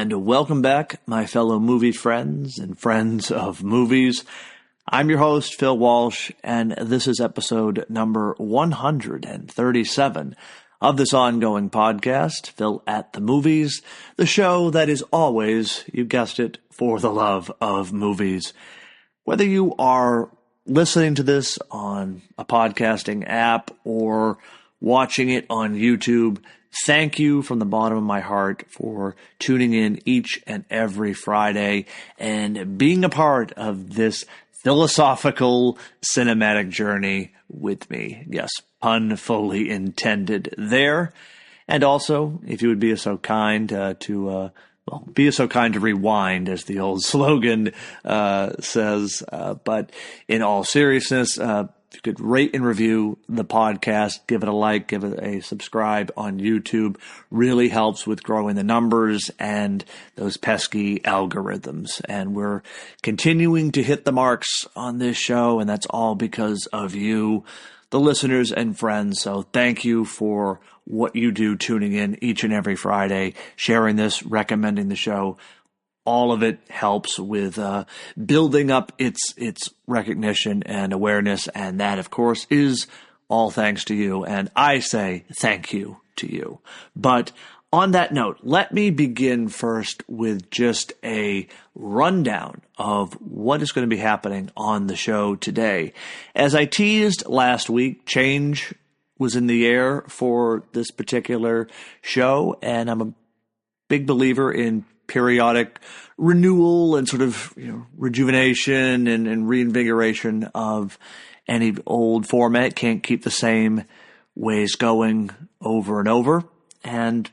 and welcome back, my fellow movie friends and friends of movies. I'm your host, Phil Walsh, and this is episode number 137 of this ongoing podcast, Phil at the Movies, the show that is always, you guessed it, for the love of movies. Whether you are listening to this on a podcasting app or watching it on YouTube, thank you from the bottom of my heart for tuning in each and every Friday and being a part of this philosophical cinematic journey with me. Yes, pun fully intended there. And also, if you would be so kind to rewind, as the old slogan says. But in all seriousness, if you could rate and review the podcast, give it a like, give it a subscribe on YouTube, really helps with growing the numbers and those pesky algorithms. And we're continuing to hit the marks on this show, and that's all because of you, the listeners and friends. So thank you for what you do, tuning in each and every Friday, sharing this, recommending the show. All of it helps with building up its recognition and awareness, and that, of course, is all thanks to you. And I say thank you to you. But on that note, let me begin first with just a rundown of what is going to be happening on the show today. As I teased last week, change was in the air for this particular show, and I'm a big believer in periodic renewal and sort of rejuvenation and reinvigoration of any old format. Can't keep the same ways going over and over. And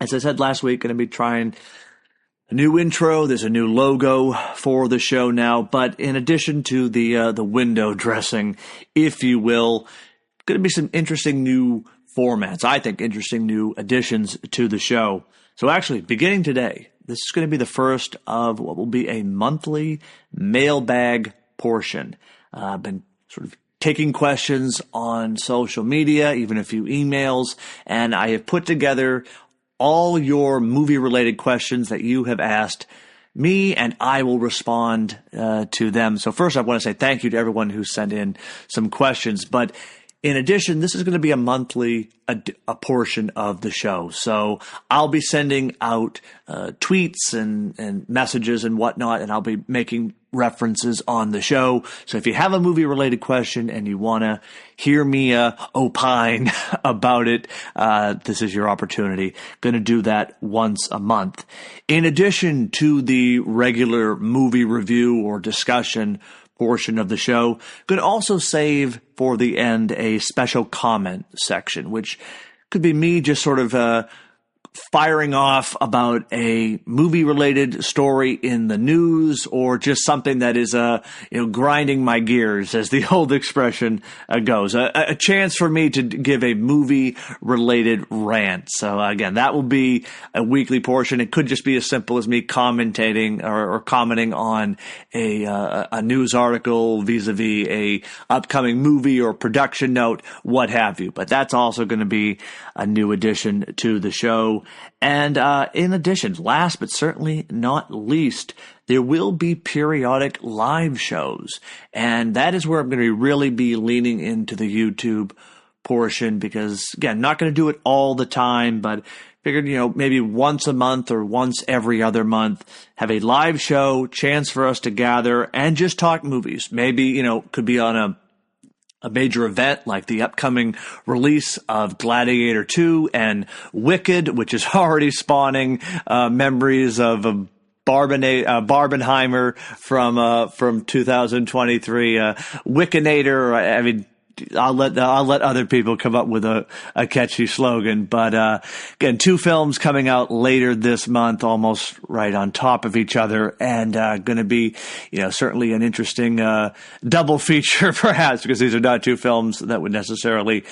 as I said last week, going to be trying a new intro. There's a new logo for the show now. But in addition to the window dressing, if you will, going to be some interesting new formats. I think interesting new additions to the show. So actually, beginning today, this is going to be the first of what will be a monthly mailbag portion. I've been sort of taking questions on social media, even a few emails, and I have put together all your movie-related questions that you have asked me, and I will respond to them. So first, I want to say thank you to everyone who sent in some questions, but in addition, this is going to be a monthly a portion of the show. So I'll be sending out tweets and messages and whatnot, and I'll be making references on the show. So if you have a movie-related question and you want to hear me opine about it, this is your opportunity. Going to do that once a month. In addition to the regular movie review or discussion portion of the show, could also save for the end a special comment section, which could be me just sort of firing off about a movie-related story in the news, or just something that is, grinding my gears, as the old expression goes. A chance for me to give a movie-related rant. So again, that will be a weekly portion. It could just be as simple as me commentating or commenting on a news article vis-a-vis a upcoming movie or production note, what have you. But that's also going to be a new addition to the show. And in addition, last but certainly not least, there will be periodic live shows. And that is where I'm going to really be leaning into the YouTube portion because, again, not going to do it all the time, but figured, maybe once a month or once every other month, have a live show, chance for us to gather and just talk movies. Maybe, could be on a major event like the upcoming release of Gladiator 2 and Wicked, which is already spawning memories of Barbenheimer from 2023. Wickinator. I mean, I'll let other people come up with a catchy slogan. But again, two films coming out later this month, almost right on top of each other, and going to be, certainly an interesting double feature, perhaps, because these are not two films that would necessarily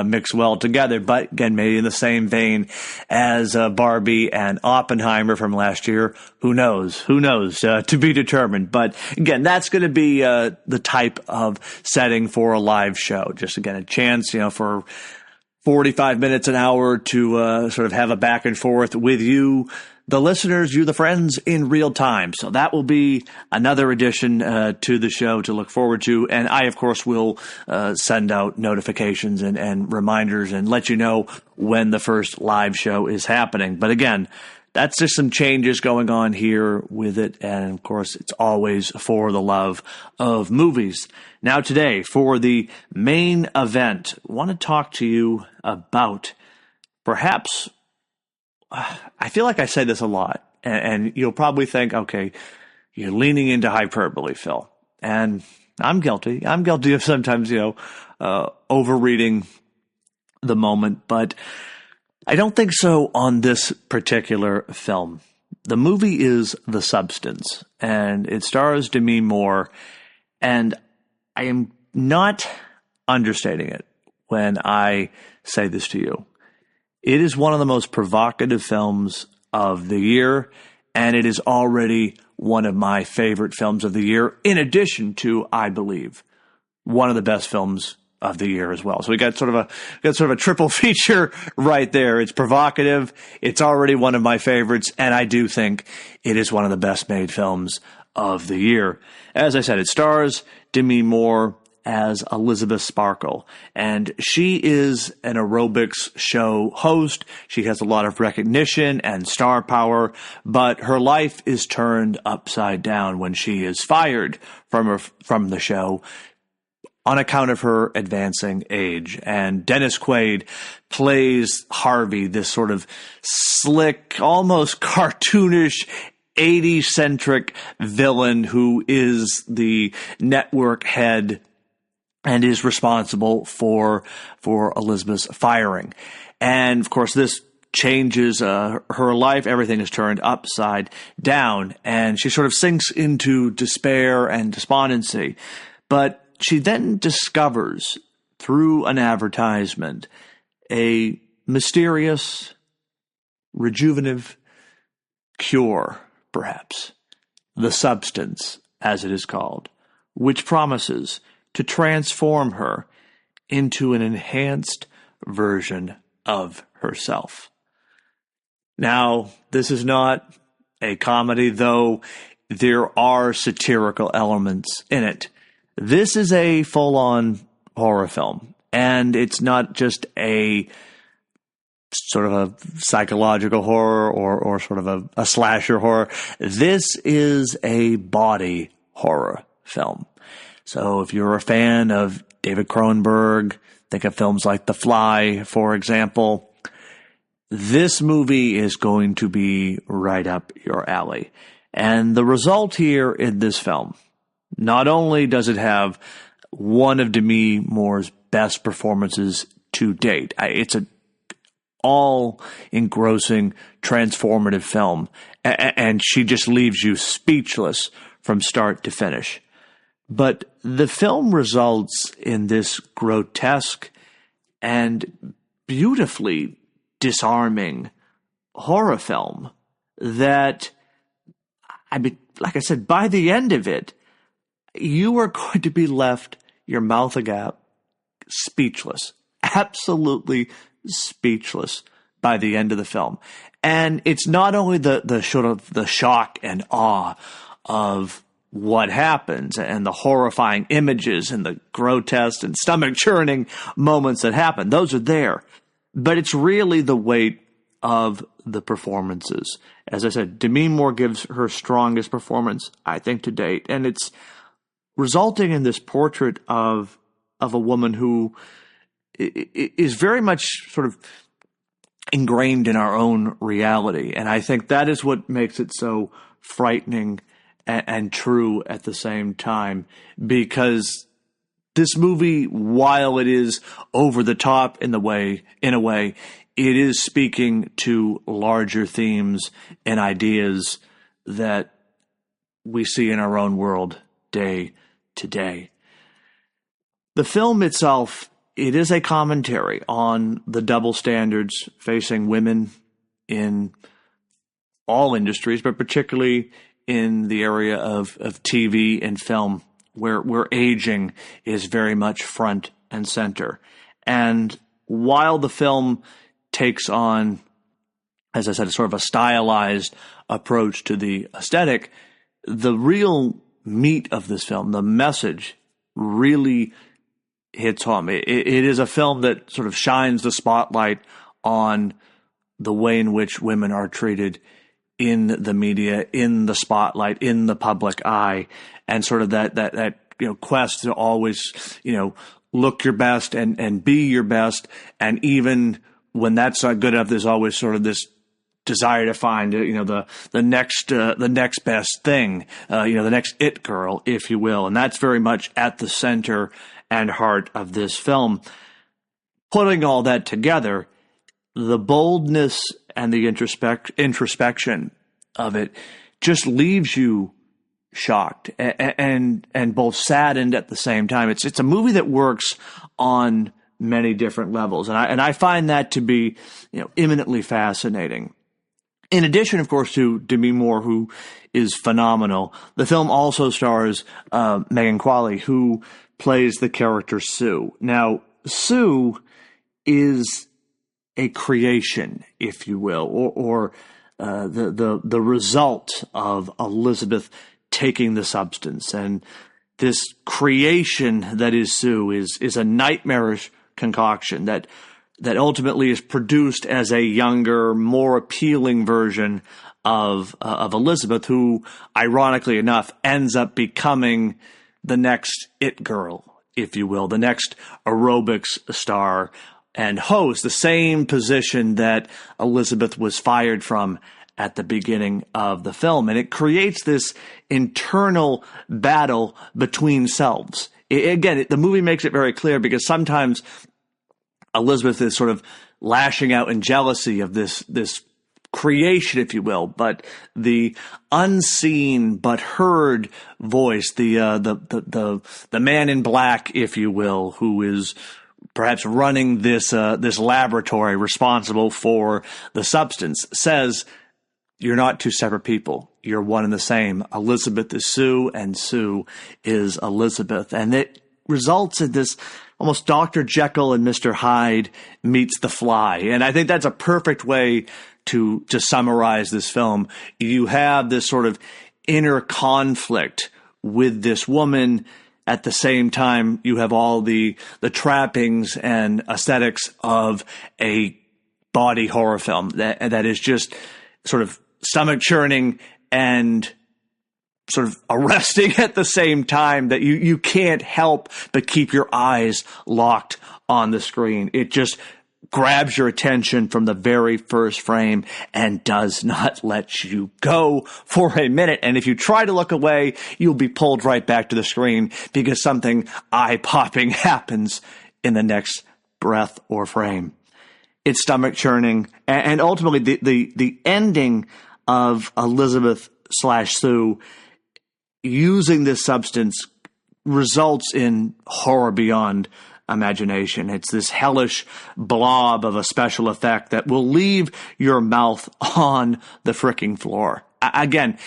mix well together. But again, maybe in the same vein as Barbie and Oppenheimer from last year. Who knows? To be determined. But again, that's going to be the type of setting for a live show. Just again, a chance, for 45 minutes, an hour to sort of have a back and forth with you, the listeners, you, the friends, in real time. So that will be another addition to the show to look forward to. And I, of course, will send out notifications and reminders and let you know when the first live show is happening. But again, that's just some changes going on here with it. And of course, it's always for the love of movies. Now today, for the main event, I want to talk to you about perhaps, I feel like I say this a lot, and you'll probably think, okay, you're leaning into hyperbole, Phil. And I'm guilty. I'm guilty of sometimes, overreading the moment, but I don't think so on this particular film. The movie is The Substance, and it stars Demi Moore, and I am not understating it when I say this to you. It is one of the most provocative films of the year, and it is already one of my favorite films of the year, in addition to, I believe, one of the best films of the year as well. So we got sort of a triple feature right there. It's provocative, it's already one of my favorites, and I do think it is one of the best made films of the year. As I said, it stars Demi Moore as Elizabeth Sparkle, and she is an aerobics show host. She has a lot of recognition and star power, but her life is turned upside down when she is fired from the show on account of her advancing age. And Dennis Quaid plays Harvey, this sort of slick, almost cartoonish, 80s-centric villain who is the network head and is responsible for Elizabeth's firing. And, of course, this changes her life. Everything is turned upside down, and she sort of sinks into despair and despondency. But she then discovers, through an advertisement, a mysterious, rejuvenative cure, perhaps, the substance, as it is called, which promises to transform her into an enhanced version of herself. Now, this is not a comedy, though there are satirical elements in it. This is a full-on horror film, and it's not just a sort of a psychological horror or sort of a slasher horror. This is a body horror film. So if you're a fan of David Cronenberg, think of films like The Fly, for example, this movie is going to be right up your alley. And the result here in this film, not only does it have one of Demi Moore's best performances to date, it's an all-engrossing, transformative film, and she just leaves you speechless from start to finish. But the film results in this grotesque and beautifully disarming horror film that, I mean, like I said, by the end of it, you are going to be left, your mouth agape, speechless, absolutely speechless by the end of the film. And it's not only the sort of the shock and awe of what happens and the horrifying images and the grotesque and stomach-churning moments that happen. Those are there. But it's really the weight of the performances. As I said, Demi Moore gives her strongest performance, I think, to date. And it's resulting in this portrait of a woman who is very much sort of ingrained in our own reality. And I think that is what makes it so frightening and true at the same time, because this movie, while it is over the top in a way, it is speaking to larger themes and ideas that we see in our own world day to day. The film itself, it is a commentary on the double standards facing women in all industries, but particularly in the area of TV and film, where aging is very much front and center. And while the film takes on as I said, sort of a stylized approach to the aesthetic, the real meat of this film, the message, really hits home. It is a film that sort of shines the spotlight on the way in which women are treated in the media, in the spotlight, in the public eye, and sort of that quest to always, look your best and be your best. And even when that's not good enough, there's always sort of this desire to find, the next best thing, the next it girl, if you will. And that's very much at the center and heart of this film. Putting all that together, the boldness and the introspection of it just leaves you shocked and both saddened at the same time. It's a movie that works on many different levels, and I find that to be eminently fascinating. In addition, of course, to Demi Moore, who is phenomenal, the film also stars Megan Qualley, who plays the character Sue. Now, Sue is a creation, if you will, or the result of Elizabeth taking the substance. And this creation that is Sue is a nightmarish concoction that ultimately is produced as a younger, more appealing version of Elizabeth, who, ironically enough, ends up becoming the next it girl, if you will, the next aerobics star and host, the same position that Elizabeth was fired from at the beginning of the film. And it creates this internal battle between selves. The movie makes it very clear, because sometimes Elizabeth is sort of lashing out in jealousy of this creation, if you will, but the unseen but heard voice, the man in black, if you will, who is perhaps running this laboratory responsible for the substance, says, "You're not two separate people. You're one and the same. Elizabeth is Sue, and Sue is Elizabeth." And it results in this almost Dr. Jekyll and Mr. Hyde meets the Fly. And I think that's a perfect way to summarize this film. You have this sort of inner conflict with this woman. At the same time, you have all the trappings and aesthetics of a body horror film that is just sort of stomach churning and sort of arresting at the same time, that you can't help but keep your eyes locked on the screen. It just grabs your attention from the very first frame and does not let you go for a minute. And if you try to look away, you'll be pulled right back to the screen, because something eye-popping happens in the next breath or frame. It's stomach churning, and ultimately the ending of Elizabeth/Sue using this substance results in horror beyond imagination. It's this hellish blob of a special effect that will leave your mouth on the fricking floor. Again,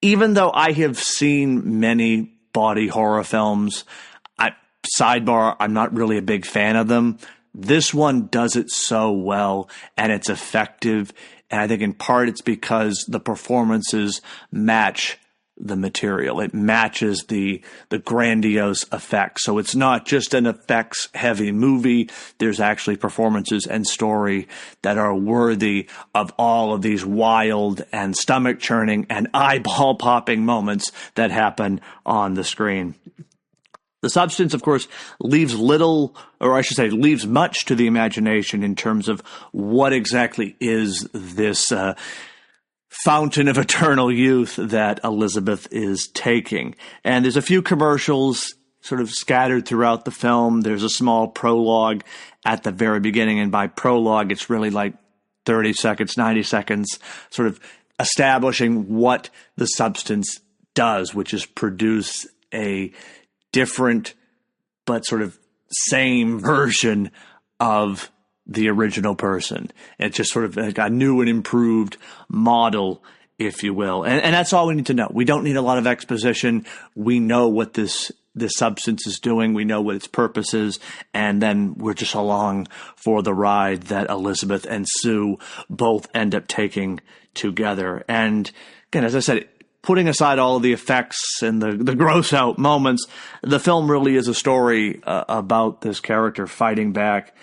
even though I have seen many body horror films, sidebar, I'm not really a big fan of them. This one does it so well, and it's effective. And I think in part it's because the performances match the material. It matches the grandiose effects. So it's not just an effects-heavy movie. There's actually performances and story that are worthy of all of these wild and stomach-churning and eyeball-popping moments that happen on the screen. The substance, of course, leaves leaves much to the imagination in terms of what exactly is this fountain of eternal youth that Elizabeth is taking. And there's a few commercials sort of scattered throughout the film. There's a small prologue at the very beginning, and by prologue, it's really like 30 seconds, 90 seconds, sort of establishing what the substance does, which is produce a different but sort of same version of the original person. It's just sort of like a new and improved model, if you will. And that's all we need to know. We don't need a lot of exposition. We know what this this substance is doing. We know what its purpose is, and then we're just along for the ride that Elizabeth and Sue both end up taking together. And again, as I said, putting aside all of the effects and the gross out moments, the film really is a story about this character fighting back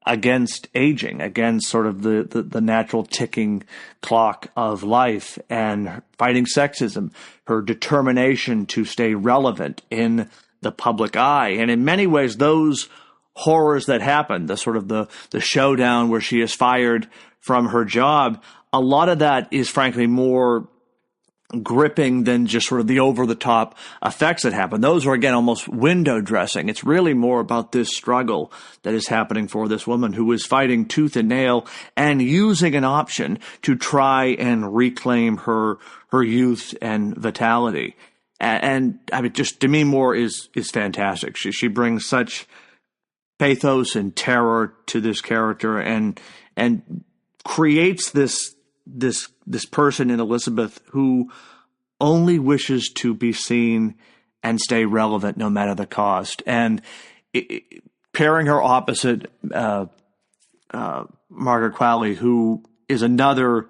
against aging, against sort of the natural ticking clock of life, and fighting sexism, her determination to stay relevant in the public eye. And in many ways, those horrors that happen, the sort of the showdown where she is fired from her job, a lot of that is frankly more gripping than just sort of the over-the-top effects that happen. Those are, again, almost window dressing. It's really more about this struggle that is happening for this woman who is fighting tooth and nail and using an option to try and reclaim her youth and vitality. And I mean, just Demi Moore is fantastic. She brings such pathos and terror to this character, and creates this person in Elizabeth who only wishes to be seen and stay relevant no matter the cost. And pairing her opposite Margaret Qualley, who is another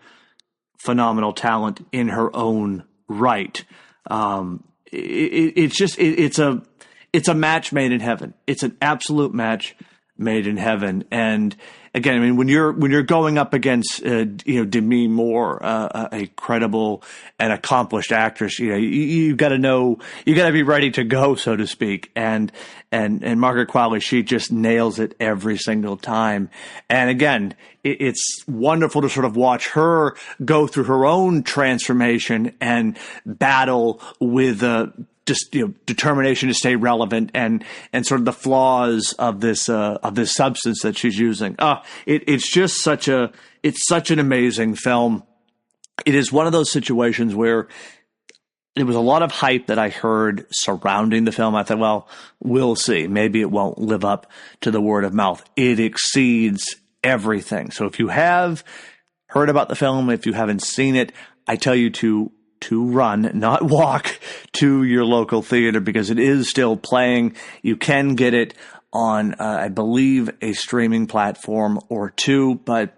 phenomenal talent in her own right. It's a match made in heaven. It's an absolute match made in heaven. And again, I mean, when you're going up against Demi Moore, a credible and accomplished actress, you got to know, you got to be ready to go, so to speak. And Margaret Qualley, she just nails it every single time. And again, it's wonderful to sort of watch her go through her own transformation and battle with determination to stay relevant and sort of the flaws of this substance that she's using. It's just such an amazing film. It is one of those situations where there was a lot of hype that I heard surrounding the film. I thought, well, we'll see. Maybe it won't live up to the word of mouth. It exceeds everything. So if you have heard about the film, if you haven't seen it, I tell you to run, not walk, to your local theater, because it is still playing. You can get it on, I believe, a streaming platform or two. But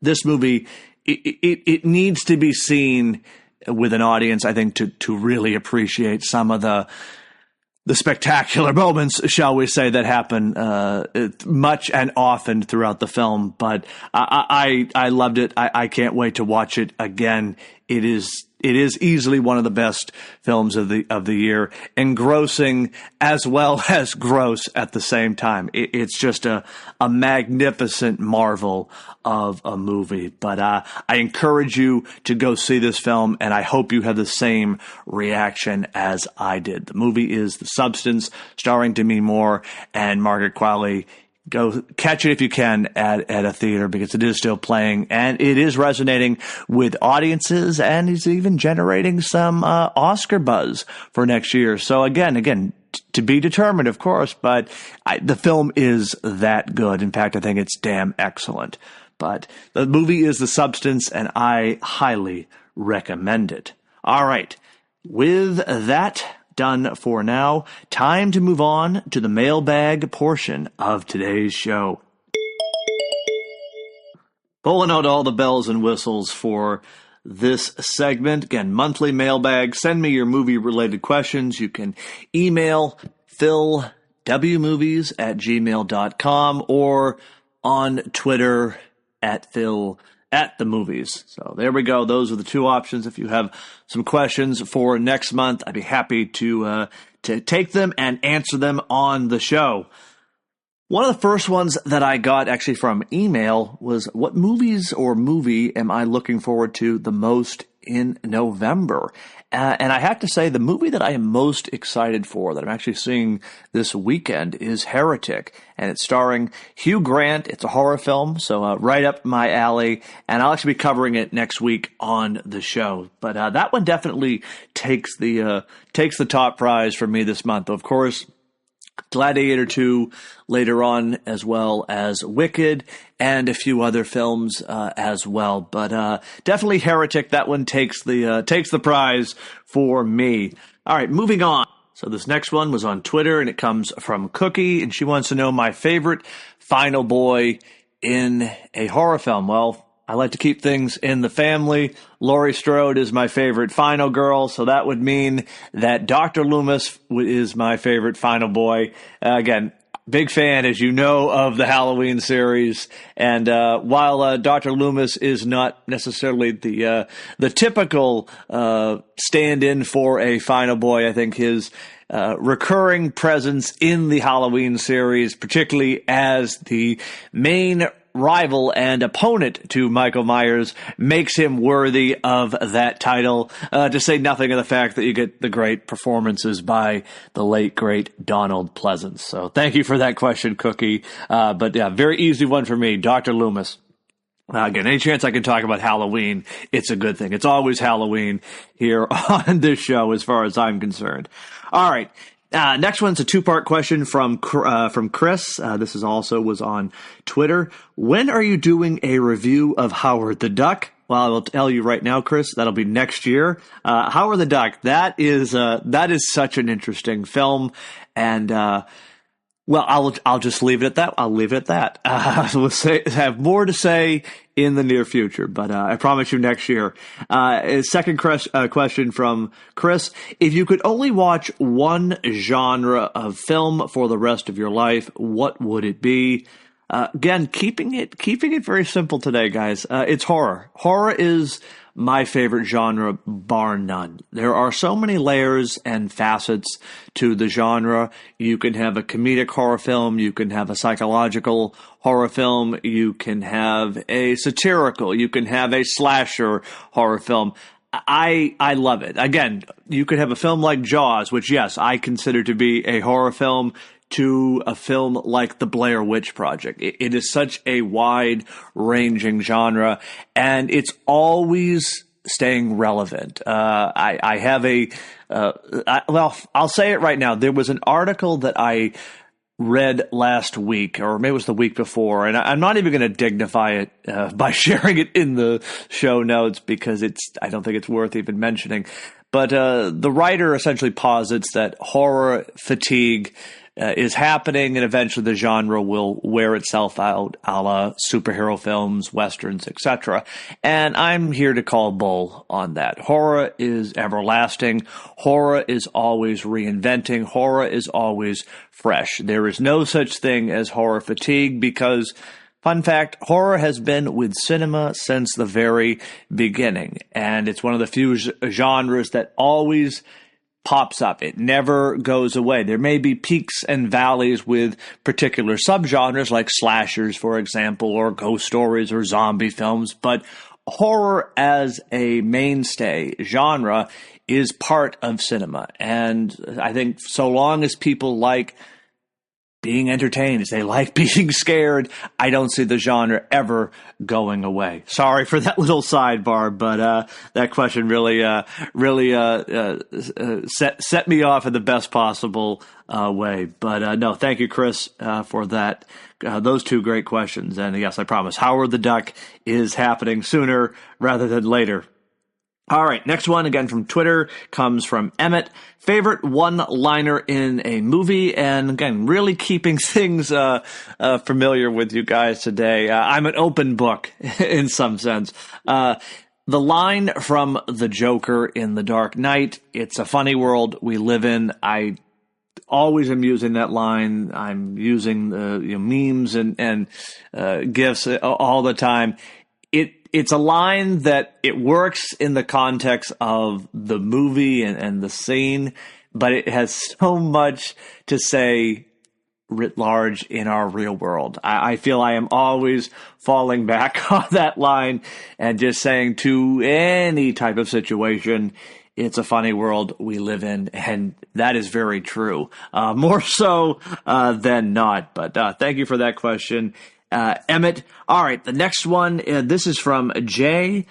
this movie, it needs to be seen with an audience, I think, to really appreciate some of the spectacular moments, shall we say, that happen much and often throughout the film. But I loved it. I can't wait to watch it again. It is easily one of the best films of the year, engrossing as well as gross at the same time. It's just a magnificent marvel of a movie. But I encourage you to go see this film, and I hope you have the same reaction as I did. The movie is The Substance, starring Demi Moore and Margaret Qualley. Go catch it if you can at a theater, because it is still playing and it is resonating with audiences, and it's even generating some Oscar buzz for next year. So again, to be determined, of course, but the film is that good. In fact, I think it's damn excellent. But the movie is The Substance, and I highly recommend it. All right. With that done for now, time to move on to the mailbag portion of today's show. Pulling out all the bells and whistles for this segment. Again, monthly mailbag. Send me your movie-related questions. You can email philwmovies@gmail.com or on Twitter @Phil@the-movies. So there we go. Those are the two options. If you have some questions for next month, I'd be happy to take them and answer them on the show. One of the first ones that I got actually from email was, what movies or movie am I looking forward to the most in November? And I have to say, the movie that I am most excited for, that I'm actually seeing this weekend, is Heretic. And it's starring Hugh Grant. It's a horror film, so right up my alley. And I'll actually be covering it next week on the show. But that one definitely takes the top prize for me this month. Of course, Gladiator 2 later on, as well as Wicked and a few other films as well. But definitely Heretic. That one takes the prize for me. All right, moving on. So this next one was on Twitter, and it comes from Cookie, and she wants to know my favorite final boy in a horror film. Well, I like to keep things in the family. Laurie Strode is my favorite final girl, so that would mean that Dr. Loomis is my favorite final boy. Again, big fan, as you know, of the Halloween series. And while Dr. Loomis is not necessarily the typical stand-in for a final boy, I think his recurring presence in the Halloween series, particularly as the main rival and opponent to Michael Myers, makes him worthy of that title, to say nothing of the fact that you get the great performances by the late, great Donald Pleasance. So thank you for that question, Cookie. But yeah, very easy one for me, Dr. Loomis. Again, any chance I can talk about Halloween, it's a good thing. It's always Halloween here on this show as far as I'm concerned. All right. Next one's a two-part question from Chris. This is also was on Twitter. When are you doing a review of Howard the Duck? Well, I will tell you right now, Chris, that'll be next year. Howard the Duck, that is such an interesting film, and well, I'll just leave it at that. I'll leave it at that. We'll have more to say in the near future, but I promise you next year. Second question from Chris. If you could only watch one genre of film for the rest of your life, what would it be? Again, keeping it very simple today, guys. It's horror. Horror is my favorite genre, bar none. There are so many layers and facets to the genre. You can have a comedic horror film. You can have a psychological horror film. You can have a satirical. You can have a slasher horror film. I love it. Again, you could have a film like Jaws, which, yes, I consider to be a horror film, to a film like The Blair Witch Project. It is such a wide-ranging genre, and it's always staying relevant. I have well, I'll say it right now. There was an article that I read last week, or maybe it was the week before, and I'm not even going to dignify it by sharing it in the show notes because I don't think it's worth even mentioning. But the writer essentially posits that horror fatigue is happening, and eventually the genre will wear itself out, a la superhero films, westerns, etc. And I'm here to call bull on that. Horror is everlasting. Horror is always reinventing. Horror is always fresh. There is no such thing as horror fatigue because, fun fact, horror has been with cinema since the very beginning, and it's one of the few genres that always pops up. It never goes away. There may be peaks and valleys with particular subgenres like slashers, for example, or ghost stories or zombie films, but horror as a mainstay genre is part of cinema. And I think so long as people like being entertained, as they like being scared, I don't see the genre ever going away. Sorry for that little sidebar, but that question really set me off in the best possible way. But no, thank you, Chris, for that. Those two great questions. And yes, I promise, Howard the Duck is happening sooner rather than later. All right, next one, again from Twitter, comes from Emmett. Favorite one-liner in a movie, and again, really keeping things familiar with you guys today. I'm an open book in some sense. The line from the Joker in The Dark Knight, "It's a funny world we live in." I always am using that line. I'm using memes and GIFs all the time. It's a line that it works in the context of the movie and the scene, but it has so much to say writ large in our real world. I feel I am always falling back on that line and just saying to any type of situation, it's a funny world we live in, and that is very true. More so than not, but thank you for that question, Emmett. All right, the next one, this is from Jay.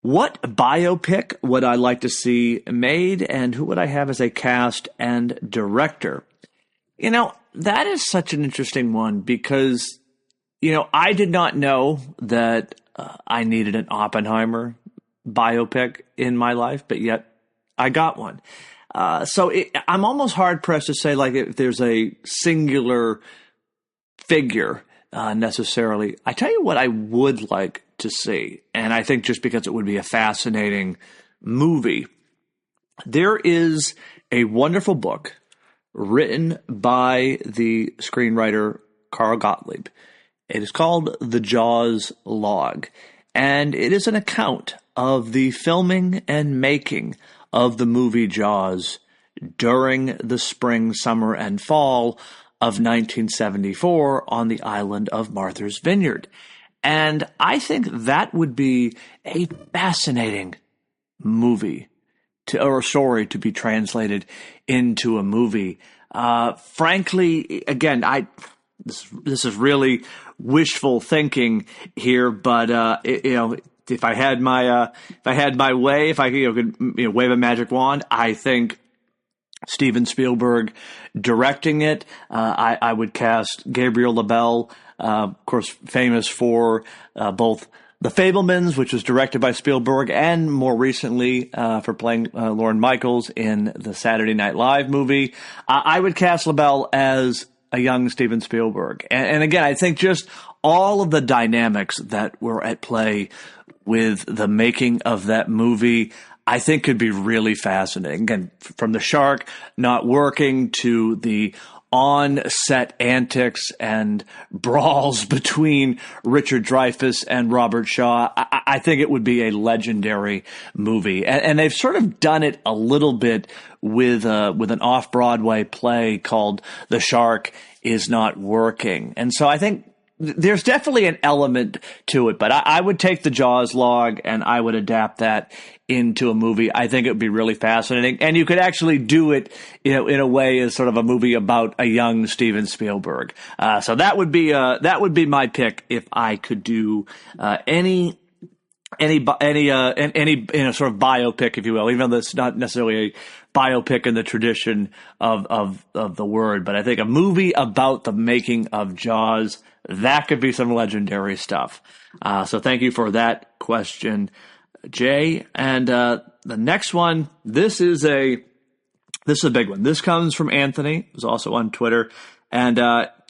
What biopic would I like to see made, and who would I have as a cast and director? That is such an interesting one because, I did not know that I needed an Oppenheimer biopic in my life, but yet I got one. I'm almost hard pressed to say like if there's a singular figure necessarily. I tell you what I would like to see, and I think just because it would be a fascinating movie. There is a wonderful book written by the screenwriter Carl Gottlieb. It is called The Jaws Log, and it is an account of the filming and making of the movie Jaws during the spring, summer, and fall of 1974 on the island of Martha's Vineyard. And I think that would be a fascinating movie or story to be translated into a movie. Frankly, again, this is really wishful thinking here, but if I had my way, if I could wave a magic wand, I think Steven Spielberg directing it. I would cast Gabriel LaBelle, of course, famous for both The Fabelmans, which was directed by Spielberg, and more recently for playing Lorne Michaels in the Saturday Night Live movie. I would cast LaBelle as a young Steven Spielberg. And again, I think just all of the dynamics that were at play with the making of that movie, I think could be really fascinating. Again, from the shark not working to the on-set antics and brawls between Richard Dreyfuss and Robert Shaw, I think it would be a legendary movie. And they've sort of done it a little bit with an off-Broadway play called The Shark Is Not Working. And so I think there's definitely an element to it, but I would take the Jaws log and I would adapt that into a movie. I think it would be really fascinating, and you could actually do it, in a way as sort of a movie about a young Steven Spielberg. So that would be my pick if I could do any sort of biopic, if you will, even though it's not necessarily a biopic in the tradition of the word. But I think a movie about the making of Jaws, that could be some legendary stuff. So thank you for that question, Jay. And the next one, this is a big one. This comes from Anthony, who's also on Twitter, and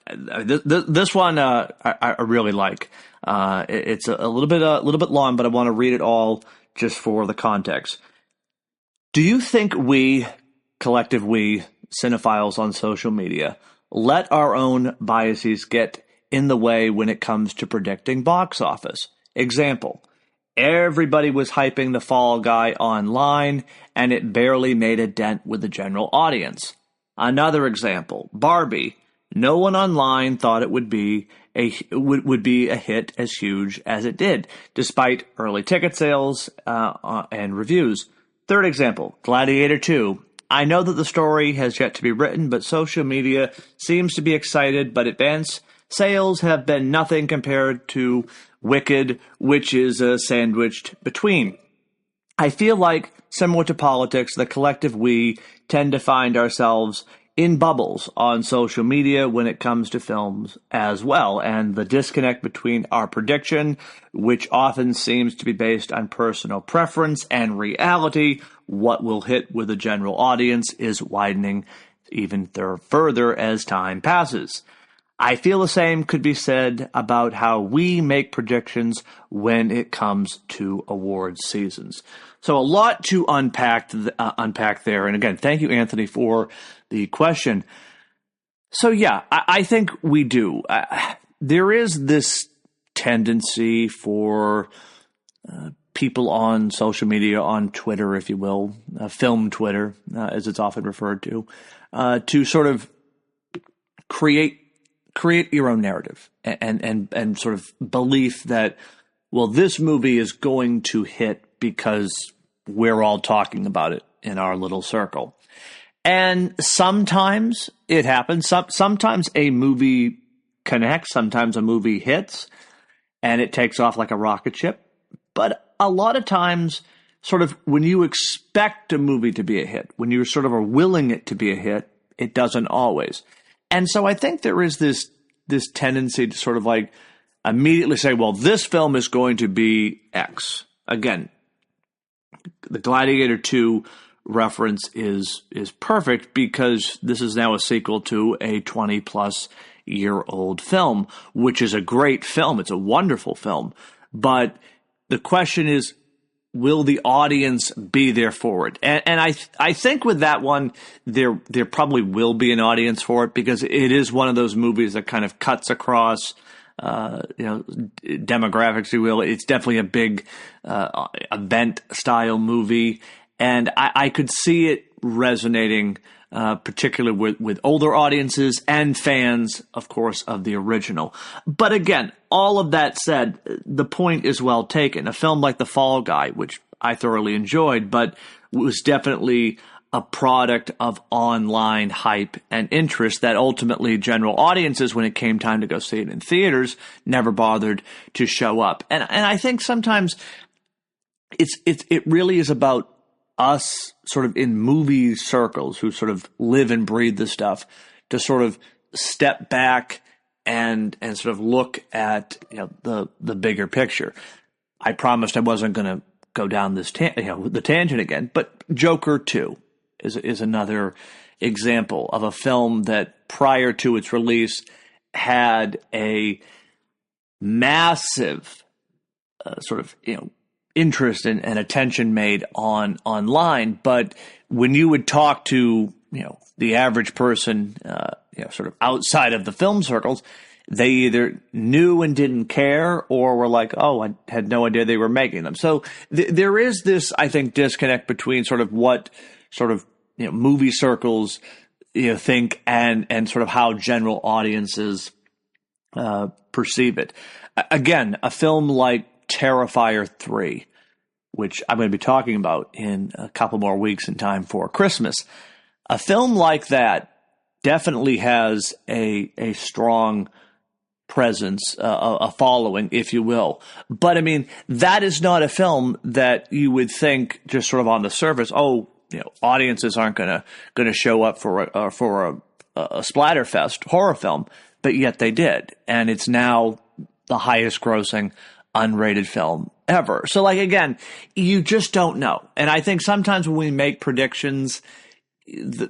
this one I really like. It's a little bit long, but I want to read it all just for the context. Do you think we, collective we, cinephiles on social media, let our own biases get in the way when it comes to predicting box office? Example, everybody was hyping The Fall Guy online, and it barely made a dent with the general audience. Another example, Barbie. No one online thought it would be a hit as huge as it did, despite early ticket sales and reviews. Third example, Gladiator 2. I know that the story has yet to be written, but social media seems to be excited, but advance sales have been nothing compared to Wicked, which is sandwiched between. I feel like, similar to politics, the collective we tend to find ourselves in bubbles on social media when it comes to films as well, and the disconnect between our prediction, which often seems to be based on personal preference, and reality, what will hit with the general audience, is widening even further as time passes. I feel the same could be said about how we make predictions when it comes to awards seasons. So a lot to unpack there. And again, thank you, Anthony, for the question. So yeah, I think we do. There is this tendency for people on social media, on Twitter, if you will, film Twitter, as it's often referred to sort of create your own narrative and sort of belief that, well, this movie is going to hit because we're all talking about it in our little circle. And sometimes it happens. Sometimes a movie connects. Sometimes a movie hits and it takes off like a rocket ship. But a lot of times, sort of when you expect a movie to be a hit, when you sort of are willing it to be a hit, it doesn't always. And so I think there is this tendency to sort of like immediately say, well, this film is going to be X. Again, the Gladiator 2 reference is perfect because this is now a sequel to a 20-plus-year-old film, which is a great film. It's a wonderful film. But the question is, will the audience be there for it? And I think with that one, there probably will be an audience for it because it is one of those movies that kind of cuts across demographics, if you will. It's definitely a big event-style movie. And I could see it resonating particularly with older audiences and fans, of course, of the original. But again, all of that said, the point is well taken. A film like The Fall Guy, which I thoroughly enjoyed, but was definitely a product of online hype and interest that ultimately general audiences, when it came time to go see it in theaters, never bothered to show up. And I think sometimes it really is about us sort of in movie circles who sort of live and breathe the stuff to sort of step back and sort of look at the bigger picture. I promised I wasn't going to go down this the tangent again, but Joker 2 is another example of a film that prior to its release had a massive sort of interest and attention made online, but when you would talk to the average person, sort of outside of the film circles, they either knew and didn't care, or were like, "Oh, I had no idea they were making them." So there is this, I think, disconnect between sort of what sort of movie circles think and sort of how general audiences perceive it. Again, a film like Terrifier 3, which I'm going to be talking about in a couple more weeks in time for Christmas. A film like that definitely has a strong presence, a following, if you will. But I mean, that is not a film that you would think just sort of on the surface, audiences aren't going to show up for a splatterfest horror film, but yet they did. And it's now the highest grossing unrated film ever. So again, you just don't know. And I think sometimes when we make predictions,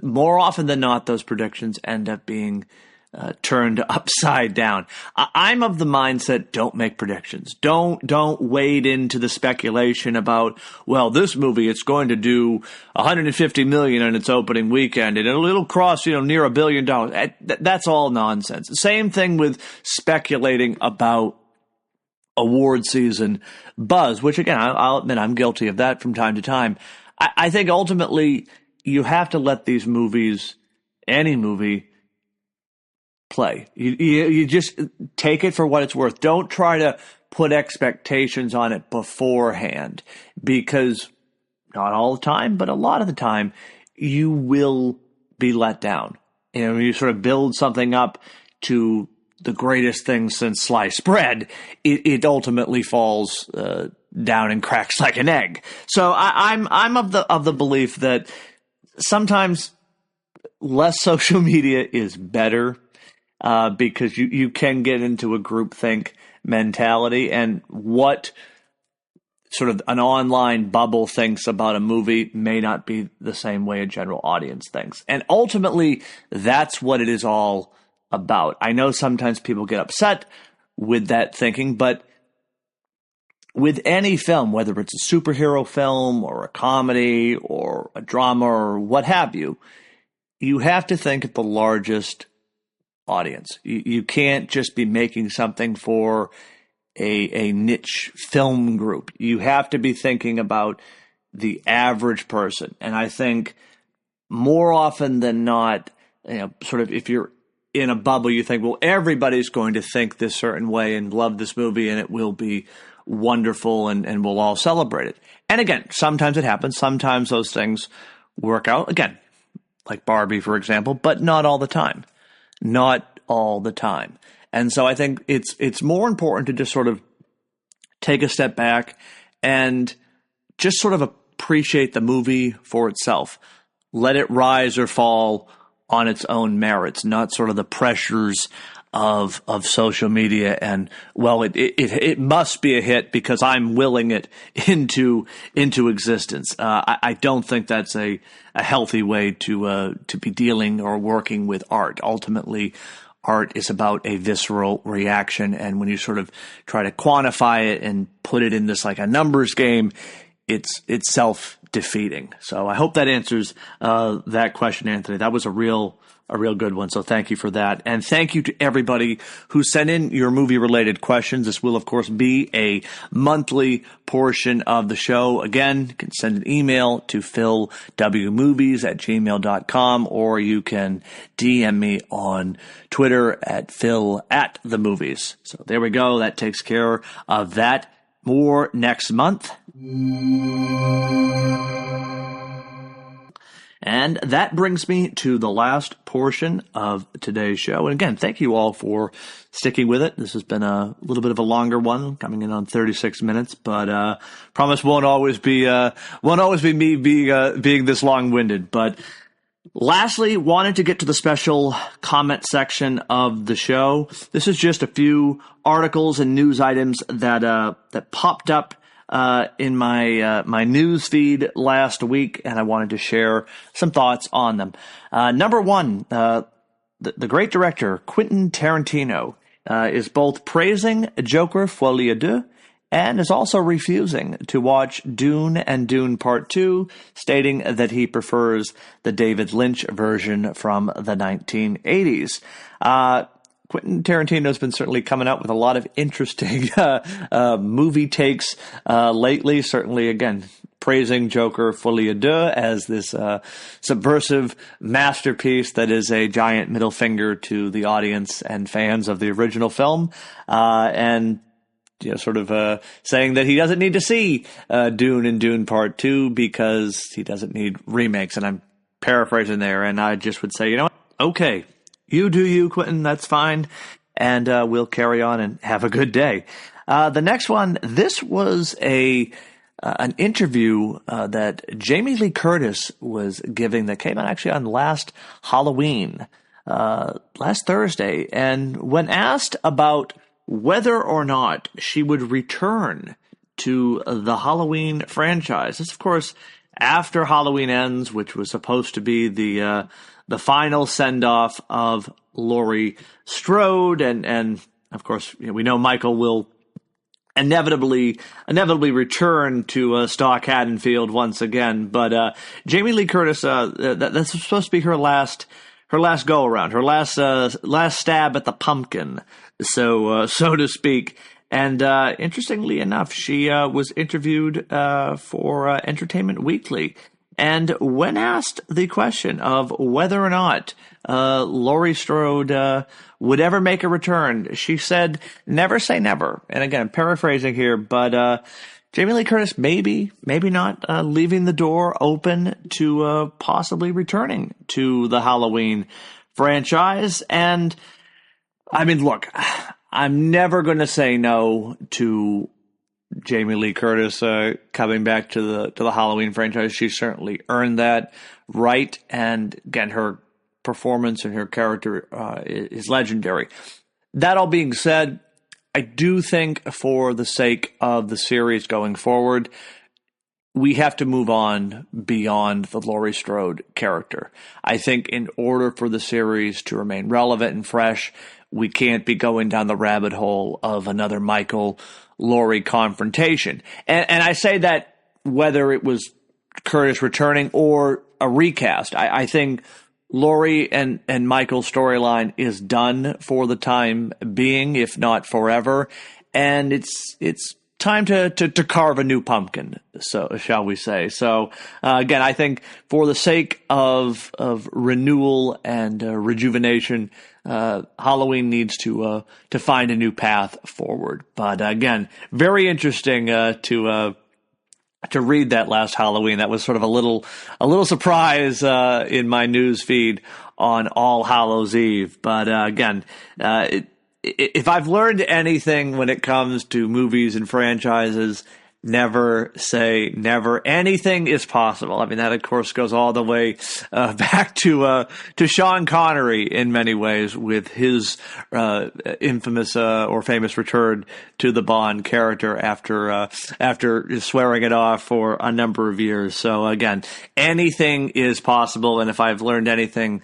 more often than not, those predictions end up being turned upside down. I'm of the mindset, don't make predictions. Don't wade into the speculation about, well, this movie, it's going to do $150 million in its opening weekend and it'll cross, near $1 billion. That's all nonsense. Same thing with speculating about award season buzz, which again, I'll admit I'm guilty of that from time to time. I think ultimately you have to let these movies, any movie, play. You just take it for what it's worth. Don't try to put expectations on it beforehand, because not all the time, but a lot of the time, you will be let down. When you sort of build something up to the greatest thing since sliced bread, it ultimately falls down and cracks like an egg. So I'm of the belief that sometimes less social media is better, because you can get into a groupthink mentality, and what sort of an online bubble thinks about a movie may not be the same way a general audience thinks. And ultimately, that's what it is all about. I know sometimes people get upset with that thinking, but with any film, whether it's a superhero film or a comedy or a drama or what have you, you have to think of the largest audience. You can't just be making something for a niche film group. You have to be thinking about the average person. And I think more often than not, sort of if you're in a bubble, you think, well, everybody's going to think this certain way and love this movie and it will be wonderful and we'll all celebrate it. And again, sometimes it happens. Sometimes those things work out. Again, like Barbie, for example, but not all the time. Not all the time. And so I think it's more important to just sort of take a step back and just sort of appreciate the movie for itself. Let it rise or fall on its own merits, not sort of the pressures of social media, and well, it must be a hit because I'm willing it into existence. I don't think that's a healthy way to be dealing or working with art. Ultimately, art is about a visceral reaction, and when you sort of try to quantify it and put it in this like a numbers game, it's self-defeating. So I hope that answers that question, Anthony. That was a real good one. So thank you for that. And thank you to everybody who sent in your movie-related questions. This will, of course, be a monthly portion of the show. Again, you can send an email to philwmovies@gmail.com, or you can DM me on Twitter at phil@themovies. So there we go. That takes care of that. More next month. And that brings me to the last portion of today's show. And again, thank you all for sticking with it. This has been a little bit of a longer one, coming in on 36 minutes, but promise won't always be me being this long-winded. But lastly, wanted to get to the special comment section of the show. This is just a few articles and news items that popped up in my news feed last week, and I wanted to share some thoughts on them. Number one, the great director Quentin Tarantino is both praising Joker Folie à Deux and is also refusing to watch Dune and Dune Part 2, stating that he prefers the David Lynch version from the 1980s. Quentin Tarantino has been certainly coming out with a lot of interesting movie takes lately. Certainly, again, praising Joker Folie à Deux as this subversive masterpiece that is a giant middle finger to the audience and fans of the original film, and sort of saying that he doesn't need to see Dune and Dune Part 2 because he doesn't need remakes. And I'm paraphrasing there, and I just would say, you know what? Okay. You do you, Quentin. That's fine. And we'll carry on and have a good day. The next one, this was an interview that Jamie Lee Curtis was giving that came out actually on last Halloween, last Thursday. And when asked about whether or not she would return to the Halloween franchise, this, of course, after Halloween Ends, which was supposed to be the final send-off of Laurie Strode, and of course, we know Michael will inevitably return to Stock Haddonfield once again. But Jamie Lee Curtis, that's supposed to be her last go around, her last stab at the pumpkin, so to speak. And interestingly enough, she was interviewed for Entertainment Weekly. And when asked the question of whether or not Laurie Strode would ever make a return, she said, "Never say never." And again, I'm paraphrasing here, but Jamie Lee Curtis maybe not, leaving the door open to possibly returning to the Halloween franchise. And I mean, look, I'm never going to say no to Jamie Lee Curtis coming back to the Halloween franchise. She certainly earned that right, and again, her performance and her character is legendary. That all being said, I do think for the sake of the series going forward, we have to move on beyond the Laurie Strode character. I think in order for the series to remain relevant and fresh, we can't be going down the rabbit hole of another Michael Laurie confrontation. And I say that whether it was Curtis returning or a recast. I think Laurie and Michael's storyline is done for the time being, if not forever. And it's time to carve a new pumpkin, so shall we say. So again, I think for the sake of renewal and rejuvenation, Halloween needs to find a new path forward. But again, very interesting to read that last Halloween. That was sort of a little surprise in my news feed on All Hallows Eve. But again, if I've learned anything when it comes to movies and franchises, never say never. Anything is possible. I mean, that, of course, goes all the way back to Sean Connery in many ways with his infamous or famous return to the Bond character after swearing it off for a number of years. So, again, anything is possible. And if I've learned anything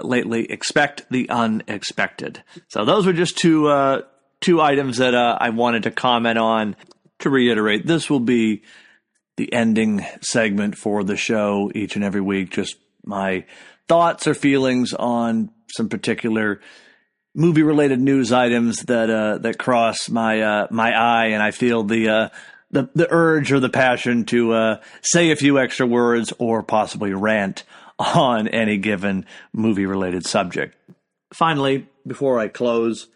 lately, expect the unexpected. So those were just two items that I wanted to comment on. To reiterate, this will be the ending segment for the show each and every week. Just my thoughts or feelings on some particular movie-related news items that cross my eye, and I feel the urge or the passion to say a few extra words or possibly rant on any given movie-related subject. Finally, before I close,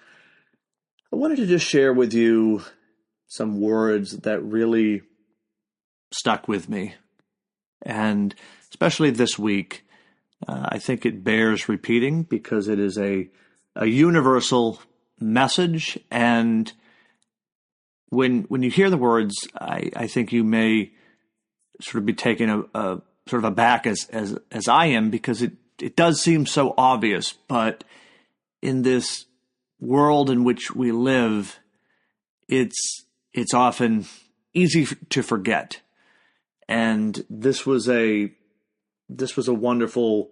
I wanted to just share with you some words that really stuck with me. And especially this week, I think it bears repeating because it is a universal message. And when you hear the words, I think you may sort of be taken a sort of aback as I am, because it does seem so obvious. But in this world in which we live, it's often easy to forget. And this was a wonderful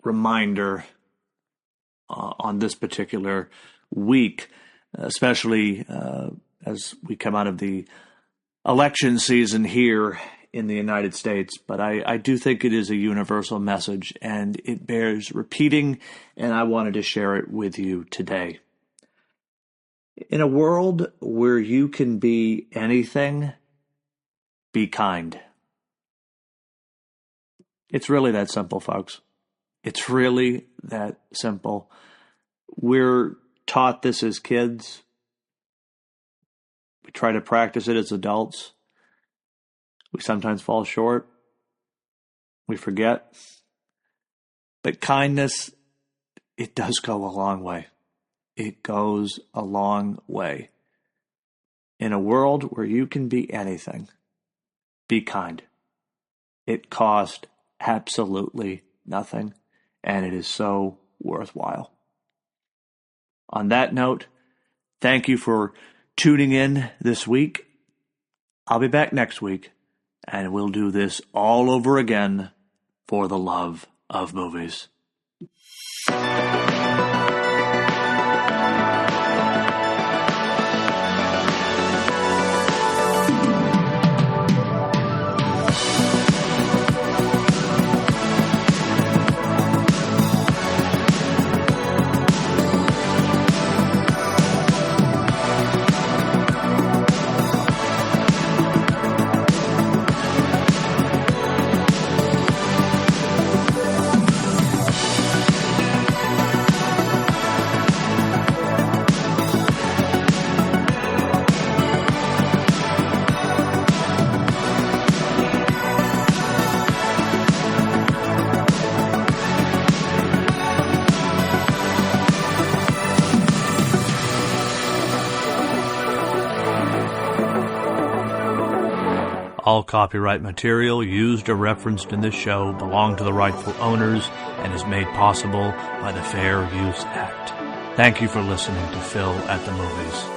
reminder on this particular week, especially as we come out of the election season here in the United States. But I do think it is a universal message, and it bears repeating, and I wanted to share it with you today. In a world where you can be anything, be kind. It's really that simple, folks. It's really that simple. We're taught this as kids. We try to practice it as adults. We sometimes fall short. We forget. But kindness, it does go a long way. It goes a long way. In a world where you can be anything, be kind. It costs absolutely nothing, and it is so worthwhile. On that note, thank you for tuning in this week. I'll be back next week, and we'll do this all over again for the love of movies. All copyright material used or referenced in this show belong to the rightful owners and is made possible by the Fair Use Act. Thank you for listening to Phil at the Movies.